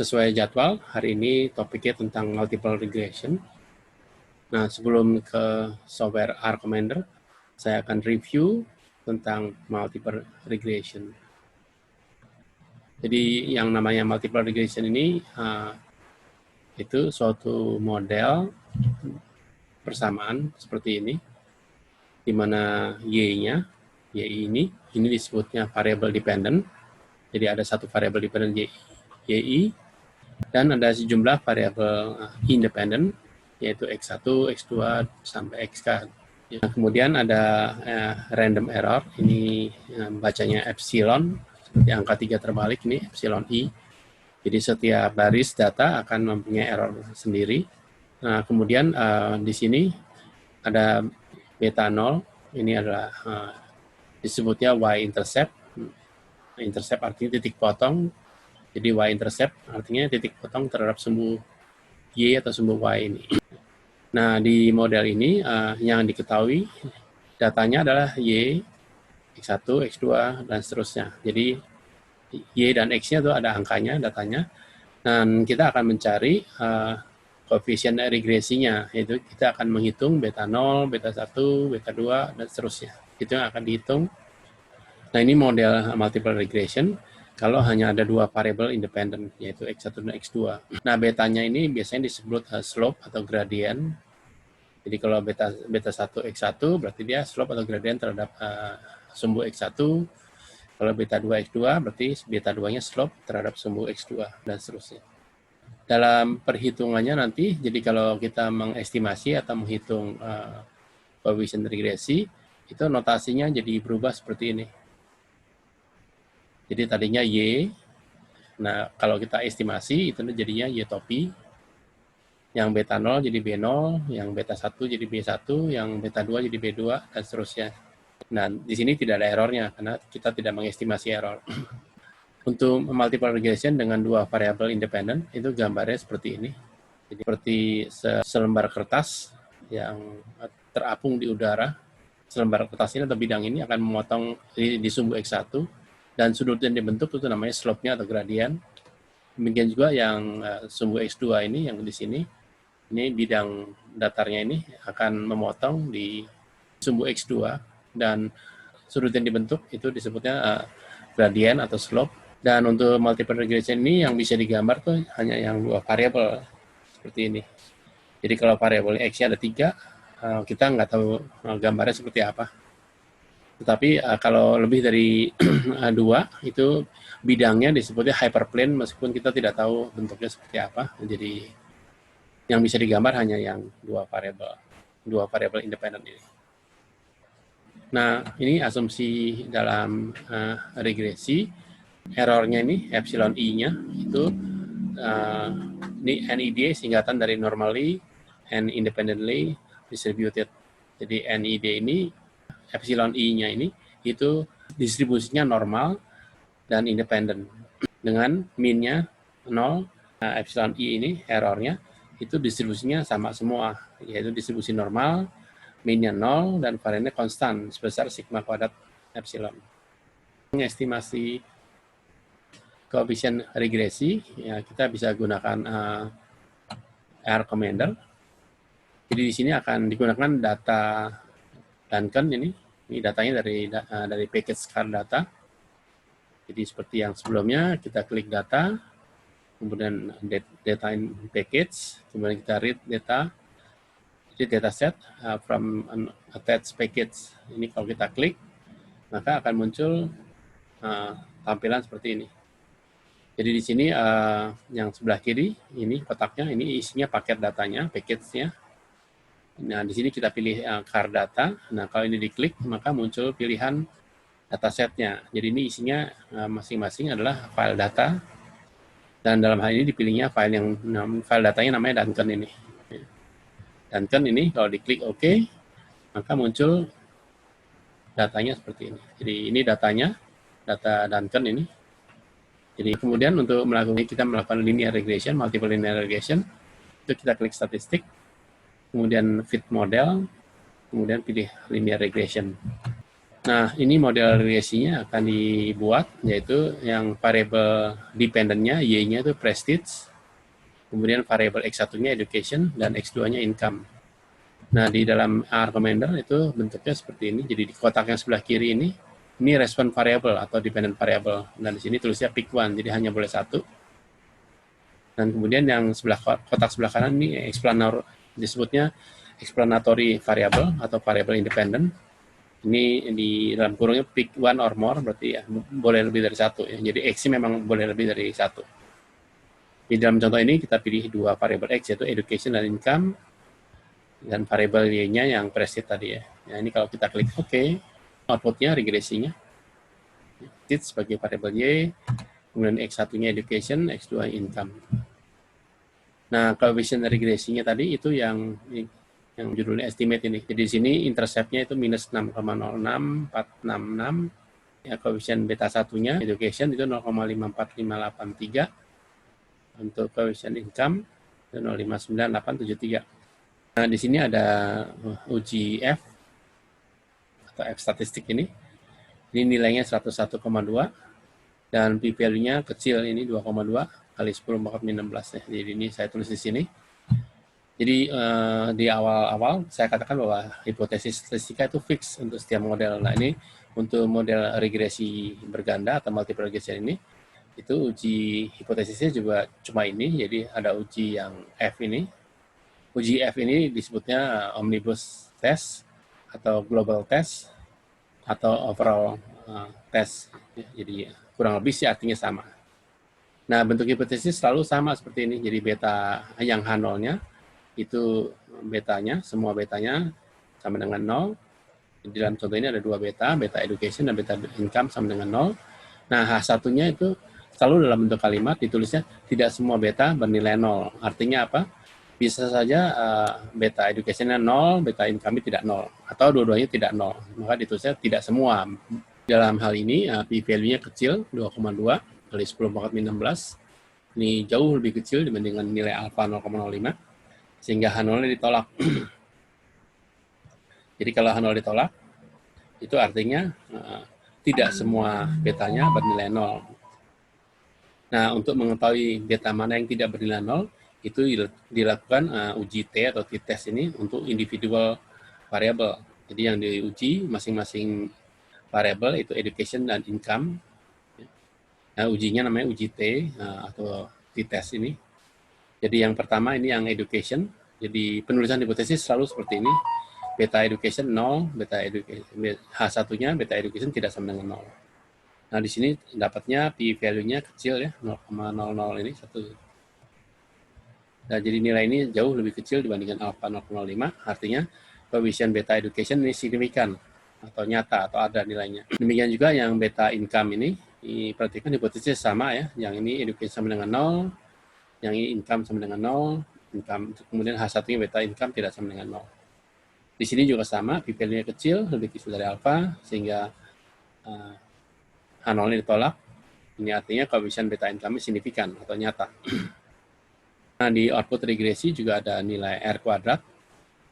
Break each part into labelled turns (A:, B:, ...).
A: sesuai jadwal, hari ini topiknya tentang multiple regression. Nah, sebelum ke software R Commander, saya akan review tentang multiple regression. Jadi yang namanya multiple regression ini itu suatu model persamaan seperti ini, di mana Y-nya, Y ini disebutnya variable dependent. Jadi ada satu variable dependent YI, dan ada sejumlah variabel independent, yaitu X1, X2, sampai XK. Kemudian ada random error, ini bacanya epsilon, seperti angka 3 terbalik, ini epsilon I. Jadi setiap baris data akan mempunyai error sendiri. Nah, kemudian di sini ada beta 0, ini adalah disebutnya y-intercept. Intercept artinya titik potong. Jadi y-intercept artinya titik potong terhadap sumbu y atau sumbu y ini. Nah, di model ini yang diketahui datanya adalah y, x1, x2, dan seterusnya. Jadi y dan x-nya itu ada angkanya, datanya. Dan kita akan mencari koefisien regresinya, yaitu kita akan menghitung beta 0, beta 1, beta 2, dan seterusnya. Itu yang akan dihitung. Nah, ini model multiple regression kalau hanya ada dua variabel independen, yaitu X1 dan X2. Nah, betanya ini biasanya disebut slope atau gradient. Jadi kalau beta 1 X1 berarti dia slope atau gradient terhadap sumbu X1. Kalau beta 2 X2 berarti beta 2-nya slope terhadap sumbu X2, dan seterusnya. Dalam perhitungannya nanti, jadi kalau kita mengestimasi atau menghitung koefisien regresi, itu notasinya jadi berubah seperti ini. Jadi tadinya Y, nah kalau kita estimasi itu jadinya Y topi, yang beta 0 jadi B0, yang beta 1 jadi B1, yang beta 2 jadi B2, dan seterusnya. Nah, di sini tidak ada errornya, karena kita tidak mengestimasi error. Untuk multiple regression dengan dua variabel independen, itu gambarnya seperti ini. Jadi seperti selembar kertas yang terapung di udara. Selembar kertas ini atau bidang ini akan memotong di sumbu X1, dan sudut yang dibentuk itu namanya slope-nya atau gradient. Demikian juga yang sumbu X2 ini, yang di sini, ini bidang datarnya ini akan memotong di sumbu X2, dan sudut yang dibentuk itu disebutnya gradient atau slope. Dan untuk multiple regression ini yang bisa digambar tuh hanya yang dua variabel, seperti ini. Jadi kalau variabel X-nya ada 3, kita nggak tahu gambarnya seperti apa. Tetapi kalau lebih dari 2, itu bidangnya disebutnya hyperplane, meskipun kita tidak tahu bentuknya seperti apa. Jadi yang bisa digambar hanya yang dua variabel independen ini. Nah, ini asumsi dalam regresi. Errornya ini epsilon I-nya itu ini NID singkatan dari normally and independently distributed. Jadi NID ini epsilon I-nya ini itu distribusinya normal dan independen. Dengan min-nya 0, epsilon I ini errornya itu distribusinya sama semua, yaitu distribusi normal, min-nya 0, dan variannya konstan sebesar sigma kuadrat epsilon. Estimasi koefisien regresi, ya kita bisa gunakan R Commander. Jadi di sini akan digunakan data Duncan ini datanya dari package car data. Jadi seperti yang sebelumnya, kita klik data, kemudian data in package, kemudian kita read data, jadi dataset from an attached package. Ini kalau kita klik, maka akan muncul tampilan seperti ini. Jadi di sini yang sebelah kiri, ini kotaknya, ini isinya paket datanya, package-nya. Nah, di sini kita pilih car data. Nah, kalau ini diklik, maka muncul pilihan datasetnya. Jadi ini isinya masing-masing adalah file data. Dan dalam hal ini dipilihnya file datanya namanya Duncan ini. Duncan ini kalau diklik OK, maka muncul datanya seperti ini. Jadi ini datanya, data Duncan ini. Jadi kemudian untuk kita melakukan linear regression, multiple linear regression, itu kita klik statistik, kemudian fit model, kemudian pilih linear regression. Nah, ini model regresinya akan dibuat, yaitu yang variable dependent-nya, Y-nya itu prestige, kemudian variable X1-nya education, dan X2-nya income. Nah, di dalam R Commander itu bentuknya seperti ini. Jadi di kotak yang sebelah kiri ini respon variable atau dependent variable. Dan di sini tulisnya pick one, jadi hanya boleh satu. Dan kemudian yang kotak sebelah kanan ini disebutnya explanatory variable atau variable independent. Ini di dalam kurungnya pick one or more, berarti ya boleh lebih dari satu ya. Jadi X memang boleh lebih dari satu. Di dalam contoh ini kita pilih dua variable X, yaitu education dan income, dan variable Y-nya yang prestige tadi ya. Nah, ini kalau kita klik OK, outputnya regresinya prestige sebagai variable Y, kemudian X1-nya education, X2 income. Nah, coefficient regresinya tadi itu yang judulnya estimate ini. Jadi di sini intercept-nya itu minus 6,06466. Ya, koefisien beta satunya education itu 0,54583. Untuk koefisien income itu 0,59873. Nah, di sini ada uji F atau F statistik ini. Ini nilainya 101,2 dan p-value-nya kecil, ini 2,2 kali 10 pangkat 16 ya. Jadi ini saya tulis di sini. Jadi di awal-awal saya katakan bahwa hipotesis statistika itu fix untuk setiap model. Nah, ini untuk model regresi berganda atau multiple regression ini, itu uji hipotesisnya juga cuma ini. Jadi ada uji yang F ini. Uji F ini disebutnya omnibus test atau global test atau overall test. Jadi kurang lebih sih artinya sama. Nah, bentuk hipotesis selalu sama seperti ini. Jadi beta yang H0-nya itu betanya, semua betanya sama dengan 0. Di dalam contoh ini ada dua beta, beta education dan beta income sama dengan 0. Nah, H1-nya itu selalu dalam bentuk kalimat ditulisnya tidak semua beta bernilai 0. Artinya apa? Bisa saja beta education-nya 0, beta income tidak 0. Atau dua-duanya tidak 0. Maka ditulisnya tidak semua. Dalam hal ini, p-value-nya kecil, 2,2 kali 10 pangkat 16. Ini jauh lebih kecil dibandingkan nilai alpha 0,05. Sehingga H0 ditolak. Jadi kalau H0 ditolak, itu artinya tidak semua betanya bernilai 0. Nah, untuk mengetahui beta mana yang tidak bernilai 0, itu dilakukan uji T atau t-test ini untuk individual variable. Jadi yang diuji masing-masing variable itu education dan income. Nah, ujinya namanya uji T atau t-test ini. Jadi yang pertama ini yang education. Jadi penulisan hipotesis selalu seperti ini. Beta education 0, beta education H1-nya beta education tidak sama dengan 0. Nah, di sini dapatnya p-value-nya kecil ya, 0,00 ini satu. Nah, jadi nilai ini jauh lebih kecil dibandingkan alpha 0,05, artinya koefisien beta education ini signifikan atau nyata atau ada nilainya. Demikian juga yang beta income ini, perhatikan hipotesis sama ya, yang ini education sama dengan 0, yang ini income sama dengan 0, income, kemudian H1-nya beta income tidak sama dengan 0. Di sini juga sama, p-value-nya kecil, lebih kecil dari alpha, sehingga H0-nya ditolak. Ini artinya koefisien beta income signifikan atau nyata. Nah, di output regresi juga ada nilai R kuadrat,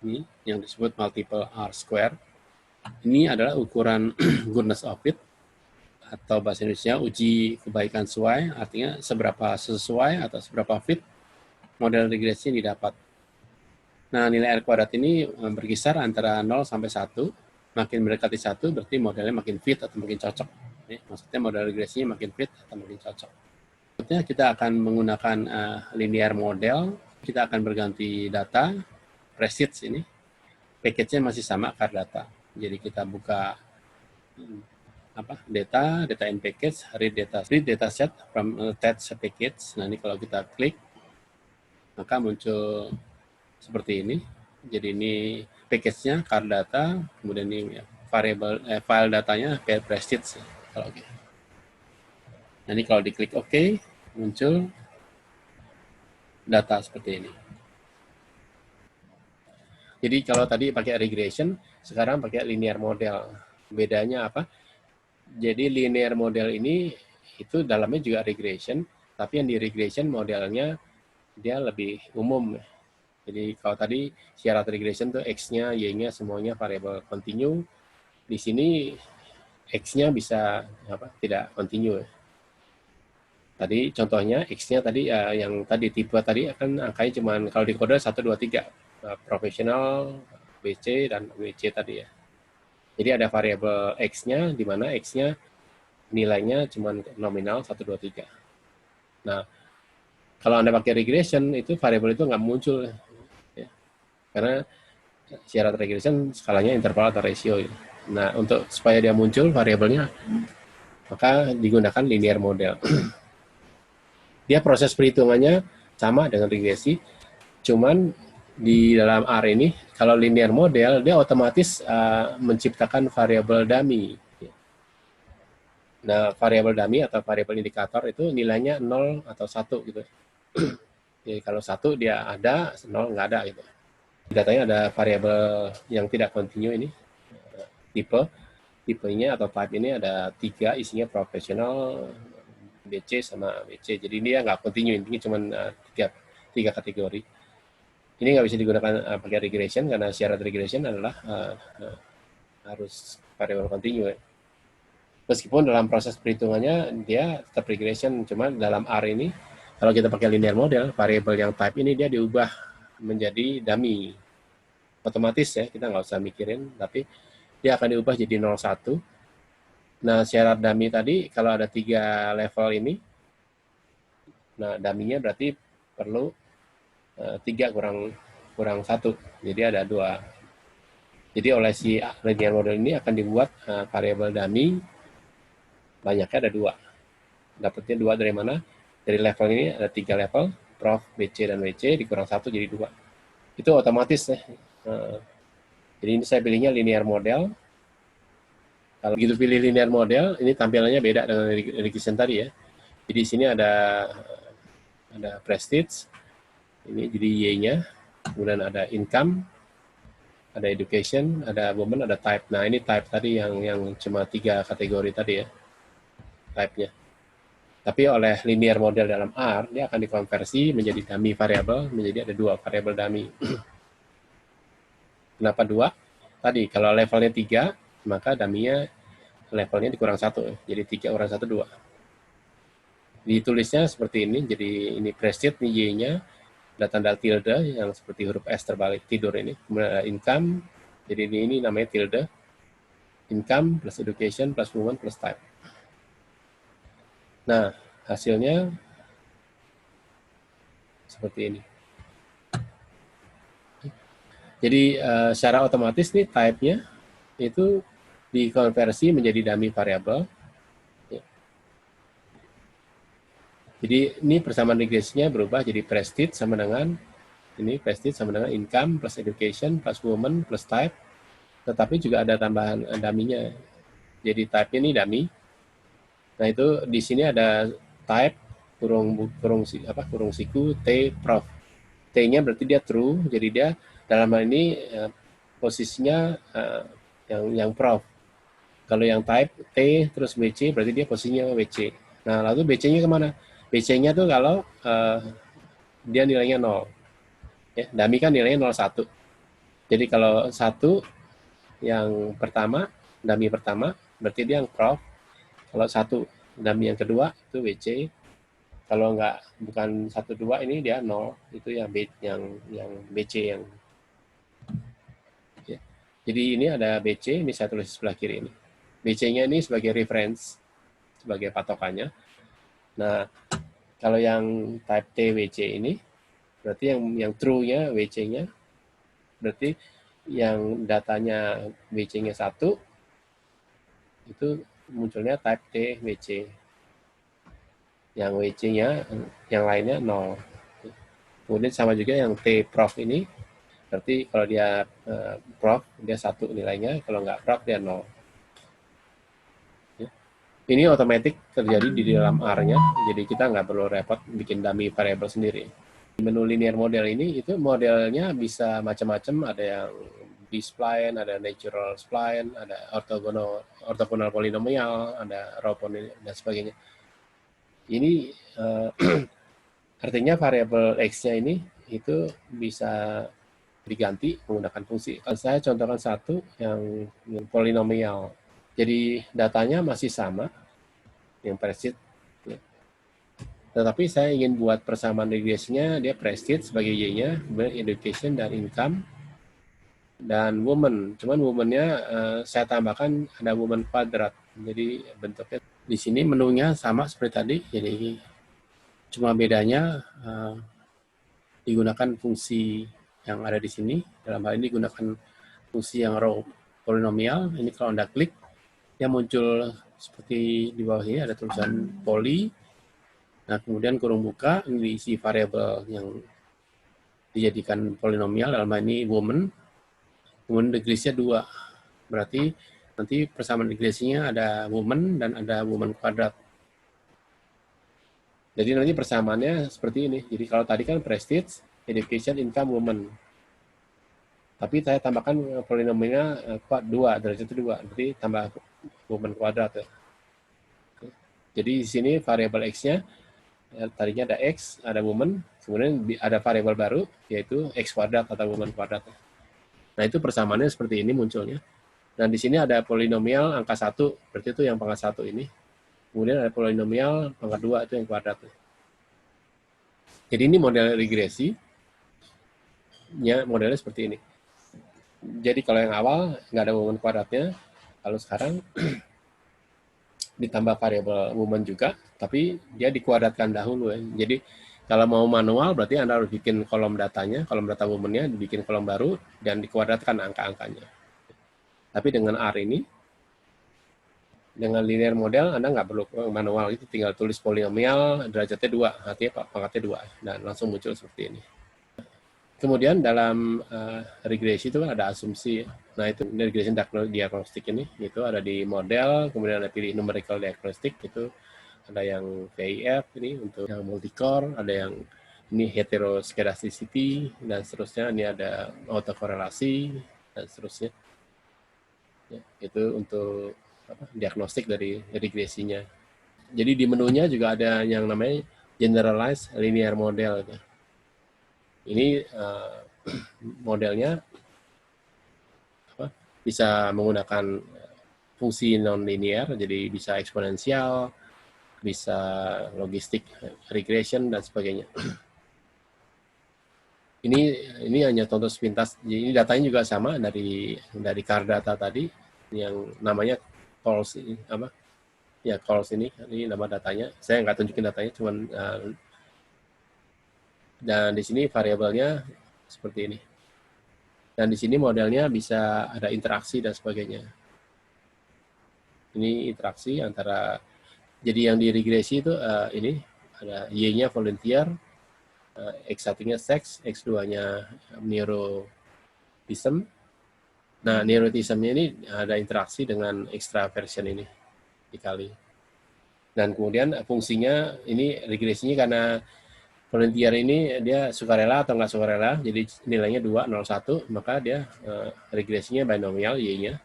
A: ini yang disebut multiple R square. Ini adalah ukuran goodness of fit, atau bahasa Indonesia uji kebaikan sesuai, artinya seberapa sesuai atau seberapa fit model regresi yang didapat. Nah, nilai R kuadrat ini berkisar antara 0 sampai 1. Makin mendekati 1 berarti modelnya makin fit atau makin cocok. Maksudnya model regresinya makin fit atau makin cocok. Maksudnya kita akan menggunakan linear model, kita akan berganti data, presets ini. Package-nya masih sama, car data. Jadi kita buka data in package, read data set from attached package. Nah, ini kalau kita klik, maka muncul seperti ini. Jadi ini package-nya car data, kemudian ini variable file datanya prestige kalau gitu. Nah, ini kalau diklik OK, muncul data seperti ini. Jadi kalau tadi pakai regression, sekarang pakai linear model. Bedanya apa? Jadi linear model ini itu dalamnya juga regression, tapi yang di regression modelnya dia lebih umum. Jadi kalau tadi syarat regression tuh X-nya, Y-nya semuanya variable continue. Di sini X-nya bisa tidak continue. Tadi contohnya X-nya tadi yang tadi tipe tadi akan angkanya cuma kalau di kode 1, 2, 3. Profesional, BC, dan WC tadi ya. Jadi ada variabel X-nya, di mana X-nya nilainya cuma nominal 1, 2, 3. Nah, kalau Anda pakai regression, itu variabel itu nggak muncul. Ya. Karena syarat regression skalanya interval atau ratio. Ya. Nah, untuk supaya dia muncul variabelnya, maka digunakan linear model. Dia proses perhitungannya sama dengan regresi, cuman di dalam R ini, kalau linear model, dia otomatis menciptakan variabel dummy. Nah, variabel dummy atau variabel indikator itu nilainya 0 atau 1 gitu. Jadi kalau 1 dia ada, 0 nggak ada gitu. Datanya ada variabel yang tidak continue ini, tipenya atau type ini ada 3, isinya profesional, BC sama WC. Jadi dia nggak continue, intinya cuma tiga kategori. Ini nggak bisa digunakan pakai regression karena syarat regression adalah harus variabel continue. Ya. Meskipun dalam proses perhitungannya dia tetap regression, cuma dalam R ini kalau kita pakai linear model, variabel yang type ini dia diubah menjadi dummy. Otomatis ya, kita nggak usah mikirin, tapi dia akan diubah jadi 0,1. Nah, syarat dummy tadi, kalau ada 3 level ini, nah dummy-nya berarti perlu 3 kurang 1, jadi ada 2. Jadi oleh si linear model ini akan dibuat variabel dummy, banyaknya ada 2. Dapatnya 2 dari mana? Dari level ini ada 3 level, prof, BC, dan WC, dikurang 1 jadi 2. Itu otomatis ya. Jadi ini saya pilihnya linear model. Kalau begitu pilih linear model, ini tampilannya beda dengan regression tadi ya. Jadi di sini ada prestige, ini jadi Y-nya, kemudian ada income, ada education, ada woman, ada type. Nah ini type tadi yang cuma 3 kategori tadi ya, type-nya. Tapi oleh linear model dalam R, dia akan dikonversi menjadi dummy variable, menjadi ada 2 variabel dummy. Kenapa 2? Tadi, kalau levelnya 3, maka dummy-nya levelnya dikurang 1. Jadi 3 kurang 1, 2. Ditulisnya seperti ini, jadi ini prestige, ini Y-nya, ada tanda tilde yang seperti huruf S terbalik tidur ini. Kemudian ada income, jadi ini namanya tilde. Income plus education plus woman plus type. Nah, hasilnya seperti ini. Jadi secara otomatis nih type-nya itu dikonversi menjadi dummy variable. Jadi ini persamaan regresinya berubah jadi prestige sama dengan ini prestige sama dengan income plus education plus woman plus type. Tetapi juga ada tambahan dummy-nya. Jadi type-nya ini dummy. Nah itu di sini ada type kurung siku T prof. T-nya berarti dia true, jadi dia dalam hal ini posisinya yang prof. Kalau yang type T terus BC berarti dia posisinya WC. Nah lalu BC-nya kemana? BC-nya tuh kalau dia nilainya 0. Ya, dummy kan nilainya 0,1. Jadi kalau 1 yang pertama, dummy pertama, berarti dia yang prof. Kalau 1 dummy yang kedua itu WC. Kalau bukan 1, 2 ini dia 0, itu yang BC yang ya. Jadi ini ada BC, ini saya tulis sebelah kiri ini. BC-nya ini sebagai reference, sebagai patokannya. Nah, kalau yang type T WC ini, berarti yang true-nya WC-nya, berarti yang datanya WC-nya 1, itu munculnya type T WC. Yang WC-nya, yang lainnya 0. Kemudian sama juga yang T prof ini, berarti kalau dia prof, dia 1 nilainya, kalau nggak prof, dia 0. Ini otomatis terjadi di dalam R-nya, jadi kita nggak perlu repot bikin dummy variable sendiri. Di menu linear model ini, itu modelnya bisa macam-macam, ada yang B-spline, ada natural spline, ada orthogonal polinomial, ada raw polinomial, dan sebagainya. Ini artinya variabel X-nya ini itu bisa diganti menggunakan fungsi. Saya contohkan satu yang polinomial. Jadi datanya masih sama, yang prestige. Ya. Tetapi saya ingin buat persamaan regresinya, dia prestige sebagai Y-nya, kemudian education dan income, dan woman. Cuman woman-nya saya tambahkan ada woman kuadrat. Jadi bentuknya di sini menunya sama seperti tadi. Jadi cuma bedanya digunakan fungsi yang ada di sini. Dalam hal ini digunakan fungsi yang row polinomial. Ini kalau Anda klik, dia muncul seperti di bawah ini ada tulisan poly. Nah, kemudian kurung buka, ini diisi variabel yang dijadikan polinomial, dalam hal ini woman. Kemudian regresinya 2. Berarti nanti persamaan regresinya ada woman dan ada woman kuadrat. Jadi nanti persamaannya seperti ini. Jadi kalau tadi kan prestige, education, income, woman. Tapi saya tambahkan polinomialnya 2, derajat 2. Jadi tambah woman kuadrat. Ya. Jadi di sini variabel X-nya, tadinya ada X, ada woman, kemudian ada variabel baru, yaitu X kuadrat atau woman kuadrat. Nah itu persamaannya seperti ini munculnya. Dan di sini ada polinomial angka 1, berarti itu yang pangkat 1 ini. Kemudian ada polinomial pangkat 2, itu yang kuadrat. Jadi ini model regresi, ya modelnya seperti ini. Jadi kalau yang awal nggak ada woman kuadratnya, kalau sekarang ditambah variabel woman juga, tapi dia dikuadratkan dahulu ya. Jadi kalau mau manual berarti Anda harus bikin kolom datanya, kolom data woman-nya dibikin kolom baru dan dikuadratkan angka-angkanya. Tapi dengan R ini, dengan linear model Anda nggak perlu manual, itu tinggal tulis polinomial derajatnya 2, artinya pangkatnya 2, dan langsung muncul seperti ini. Kemudian dalam regresi itu ada asumsi. Nah itu regression diagnostik ini, itu ada di model, kemudian ada pilih numerical diagnostic, itu ada yang VIF ini untuk yang multicore, ada yang ini heteroskedasticity, dan seterusnya, ini ada autokorelasi, dan seterusnya. Ya, itu untuk diagnostik dari regresinya. Jadi di menunya juga ada yang namanya generalized linear model. Ini modelnya bisa menggunakan fungsi non-linear, jadi bisa eksponensial, bisa logistik regression, dan sebagainya. Ini hanya contoh sepintas. Jadi ini datanya juga sama dari Cardata tadi, yang namanya calls ini apa? Ya calls ini nama datanya. Saya nggak tunjukin datanya, cuman dan di sini variabelnya seperti ini. Dan di sini modelnya bisa ada interaksi dan sebagainya. Ini interaksi antara, jadi yang di regresi itu ini ada Y-nya volunteer, X1-nya sex, X2-nya neurotism. Nah, neurotismnya ini ada interaksi dengan extraversion ini dikali. Dan kemudian fungsinya ini regresinya karena volunteer ini dia sukarela atau nggak sukarela, jadi nilainya 2, 0, 1, maka dia regresinya binomial Y-nya.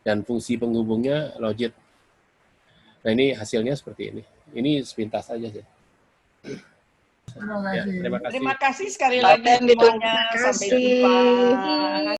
A: Dan fungsi penghubungnya logit. Nah ini hasilnya seperti ini. Ini sepintas saja sih.
B: Terima kasih.
A: Ya, terima kasih.
C: Terima kasih sekali lagi semuanya. Sampai jumpa.